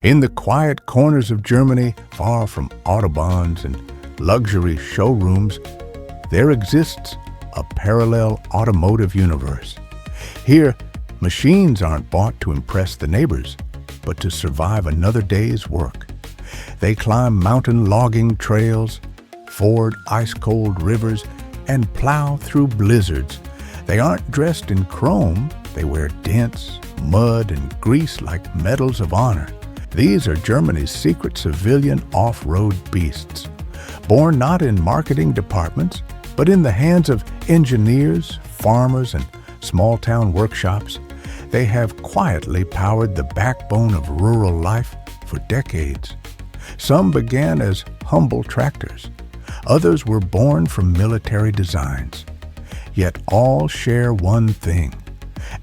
In the quiet corners of Germany, far from autobahns and luxury showrooms, there exists a parallel automotive universe. Here, machines aren't bought to impress the neighbors, but to survive another day's work. They climb mountain logging trails, ford ice-cold rivers, and plow through blizzards. They aren't dressed in chrome, they wear dents, mud, and grease like medals of honor. These are Germany's secret civilian off-road beasts. Born not in marketing departments, but in the hands of engineers, farmers, and small-town workshops, they have quietly powered the backbone of rural life for decades. Some began as humble tractors. Others were born from military designs. Yet all share one thing: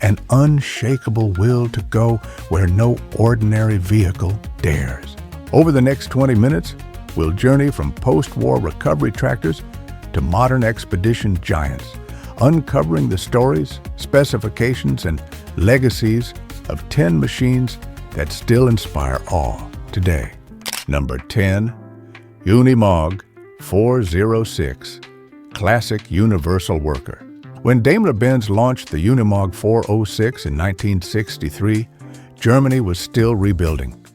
an unshakable will to go where no ordinary vehicle dares. Over the next 20 minutes, we'll journey from post-war recovery tractors to modern expedition giants, uncovering the stories, specifications, and legacies of 10 machines that still inspire awe today. Number 10. Unimog 406, Classic Universal Worker. When Daimler-Benz launched the Unimog 406 in 1963, Germany was still rebuilding.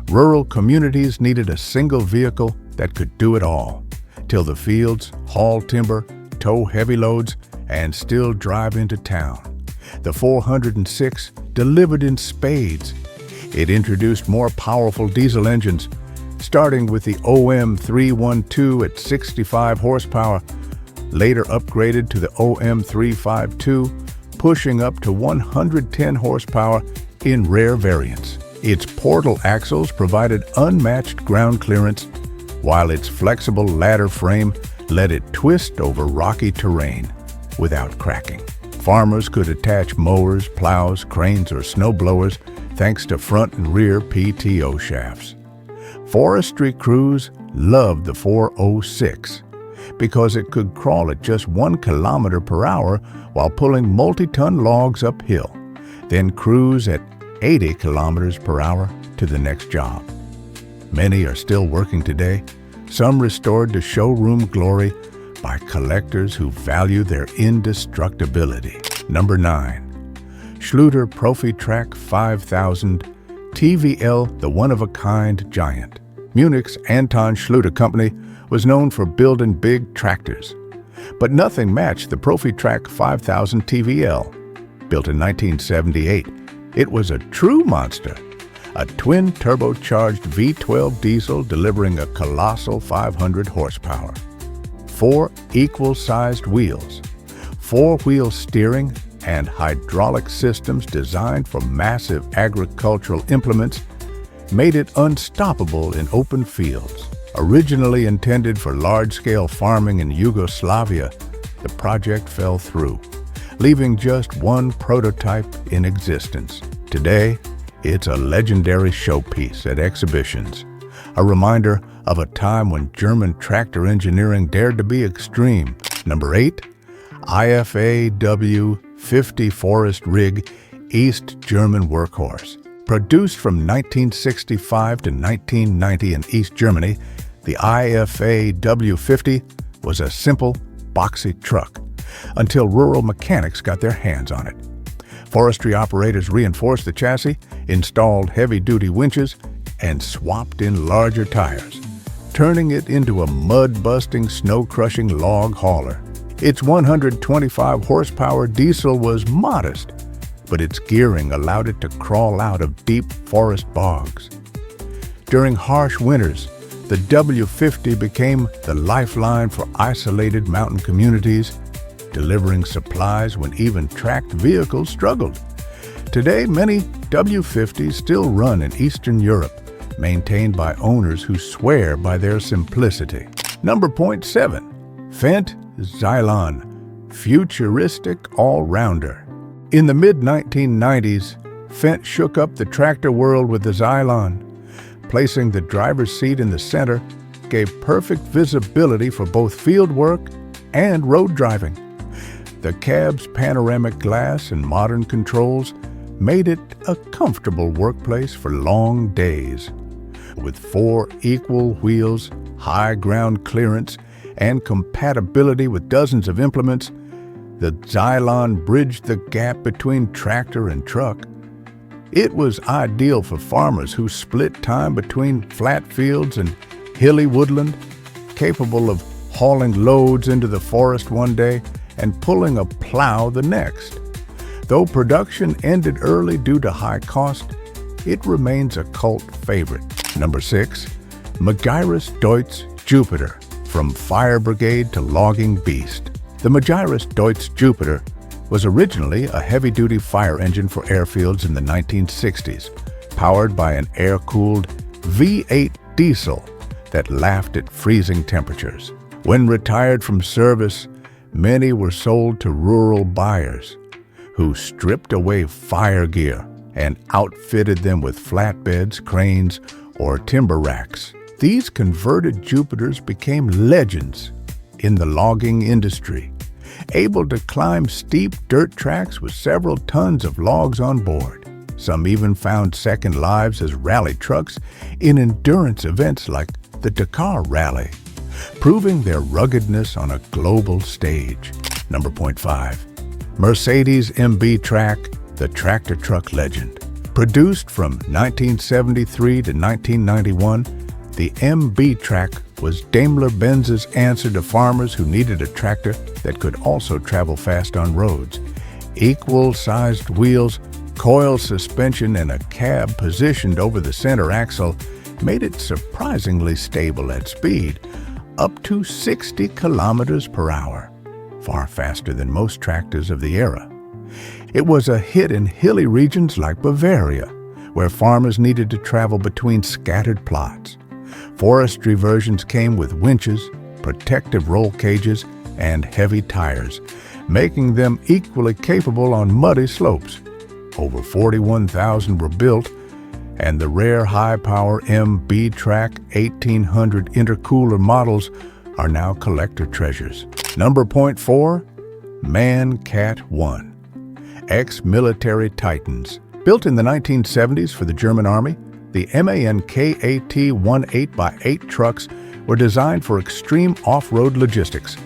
Rural communities needed a single vehicle that could do it all: till the fields, haul timber, tow heavy loads, and still drive into town. The 406 delivered in spades. It introduced more powerful diesel engines, starting with the OM312 at 65 horsepower, later upgraded to the OM352, pushing up to 110 horsepower in rare variants. Its portal axles provided unmatched ground clearance, while its flexible ladder frame let it twist over rocky terrain without cracking. Farmers could attach mowers, plows, cranes, or snowblowers thanks to front and rear PTO shafts. Forestry crews loved the 406 because it could crawl at just 1 kilometer per hour while pulling multi-ton logs uphill, then cruise at 80 kilometers per hour to the next job. Many are still working today, some restored to showroom glory by collectors who value their indestructibility. Number 9. Schlüter Profi Trac 5000 TVL, the one-of-a-kind giant. Munich's Anton Schluter company was known for building big tractors, but nothing matched the Profi Trac 5000 TVL. Built in 1978, it was a true monster, a twin-turbocharged V12 diesel delivering a colossal 500 horsepower. 4 equal-sized wheels, 4-wheel steering, and hydraulic systems designed for massive agricultural implements made it unstoppable in open fields. Originally intended for large-scale farming in Yugoslavia, the project fell through, leaving just one prototype in existence. Today, it's a legendary showpiece at exhibitions, a reminder of a time when German tractor engineering dared to be extreme. Number 8. IFA W50 Forest Rig East German Workhorse. Produced from 1965 to 1990 in East Germany, the IFA W50 was a simple, boxy truck until rural mechanics got their hands on it. Forestry operators reinforced the chassis, installed heavy-duty winches, and swapped in larger tires, turning it into a mud-busting, snow-crushing log hauler. Its 125 horsepower diesel was modest, but its gearing allowed it to crawl out of deep forest bogs. During harsh winters, the W50 became the lifeline for isolated mountain communities, delivering supplies when even tracked vehicles struggled. Today, many W50s still run in Eastern Europe, maintained by owners who swear by their simplicity. Number 7. Fendt Xylon, futuristic all-rounder. In the mid-1990s, Fendt shook up the tractor world with the Xylon. Placing the driver's seat in the center gave perfect visibility for both field work and road driving. The cab's panoramic glass and modern controls made it a comfortable workplace for long days. With 4 equal wheels, high ground clearance, and compatibility with dozens of implements, the Xylon bridged the gap between tractor and truck. It was ideal for farmers who split time between flat fields and hilly woodland, capable of hauling loads into the forest one day and pulling a plow the next. Though production ended early due to high cost, it remains a cult favorite. Number 6. Magirus-Deutz Jupiter. From fire brigade to logging beast. The Magirus-Deutz Jupiter was originally a heavy-duty fire engine for airfields in the 1960s, powered by an air-cooled V8 diesel that laughed at freezing temperatures. When retired from service, many were sold to rural buyers who stripped away fire gear and outfitted them with flatbeds, cranes, or timber racks. These converted Jupiters became legends in the logging industry, able to climb steep dirt tracks with several tons of logs on board. Some even found second lives as rally trucks in endurance events like the Dakar Rally, proving their ruggedness on a global stage. Number 5. Mercedes MB-Trac, the tractor truck legend. Produced from 1973 to 1991, the MB-Trac was Daimler-Benz's answer to farmers who needed a tractor that could also travel fast on roads. Equal-sized wheels, coil suspension, and a cab positioned over the center axle made it surprisingly stable at speed, up to 60 kilometers per hour, far faster than most tractors of the era. It was a hit in hilly regions like Bavaria, where farmers needed to travel between scattered plots. Forestry versions came with winches, protective roll cages, and heavy tires, making them equally capable on muddy slopes. Over 41,000 were built, and the rare high-power MB-Trac 1800 intercooler models are now collector treasures. Number 4. Man-Cat 1. Ex-military titans. Built in the 1970s for the German Army, the MAN-KAT 18x8 trucks were designed for extreme off-road logistics.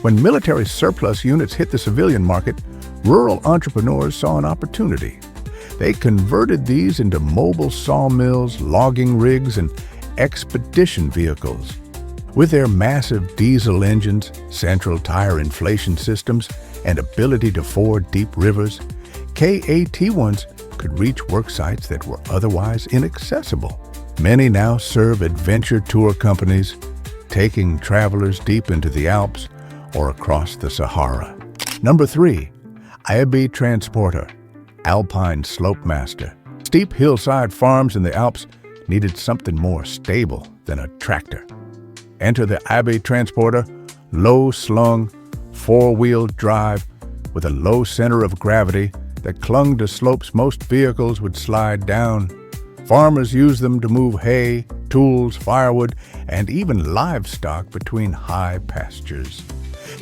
When military surplus units hit the civilian market, rural entrepreneurs saw an opportunity. They converted these into mobile sawmills, logging rigs, and expedition vehicles. With their massive diesel engines, central tire inflation systems, and ability to ford deep rivers, KAT-1s could reach work sites that were otherwise inaccessible. Many now serve adventure tour companies, taking travelers deep into the Alps or across the Sahara. Number 3. Aebi Transporter, Alpine Slope Master. Steep hillside farms in the Alps needed something more stable than a tractor. Enter the Aebi Transporter, low-slung, 4-wheel drive with a low center of gravity that clung to slopes most vehicles would slide down. Farmers used them to move hay, tools, firewood, and even livestock between high pastures.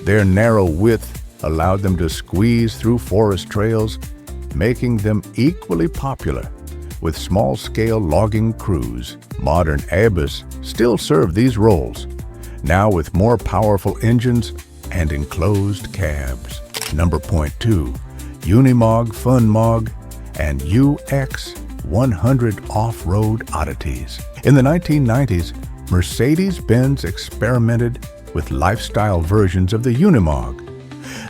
Their narrow width allowed them to squeeze through forest trails, making them equally popular with small-scale logging crews. Modern Aebis still serve these roles, now with more powerful engines and enclosed cabs. Number 2. Unimog, Funmog, and UX100 off-road oddities. In the 1990s, Mercedes-Benz experimented with lifestyle versions of the Unimog.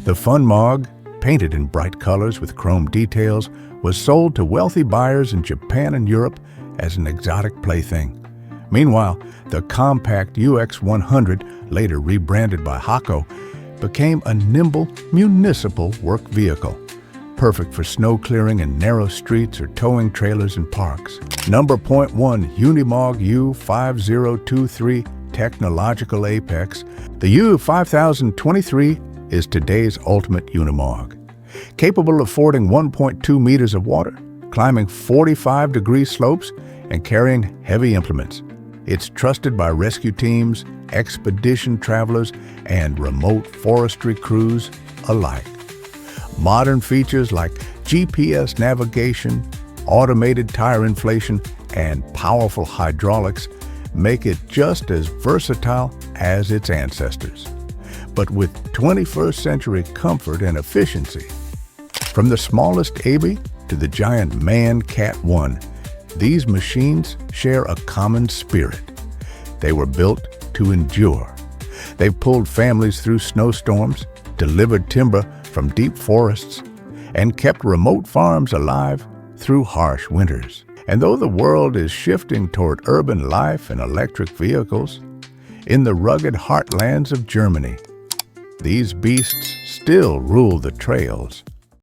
The Funmog, painted in bright colors with chrome details, was sold to wealthy buyers in Japan and Europe as an exotic plaything. Meanwhile, the compact UX100, later rebranded by Hakko, became a nimble municipal work vehicle, perfect for snow clearing in narrow streets or towing trailers in parks. Number 1. Unimog U5023 Technological Apex. The U5023 is today's ultimate Unimog. Capable of fording 1.2 meters of water, climbing 45-degree slopes, and carrying heavy implements. It's trusted by rescue teams, expedition travelers, and remote forestry crews alike. Modern features like GPS navigation, automated tire inflation, and powerful hydraulics make it just as versatile as its ancestors, but with 21st century comfort and efficiency. From the smallest Aebi to the giant Man-Cat 1, these machines share a common spirit. They were built to endure. They've pulled families through snowstorms, delivered timber from deep forests, and kept remote farms alive through harsh winters. And though the world is shifting toward urban life and electric vehicles, in the rugged heartlands of Germany, these beasts still rule the trails.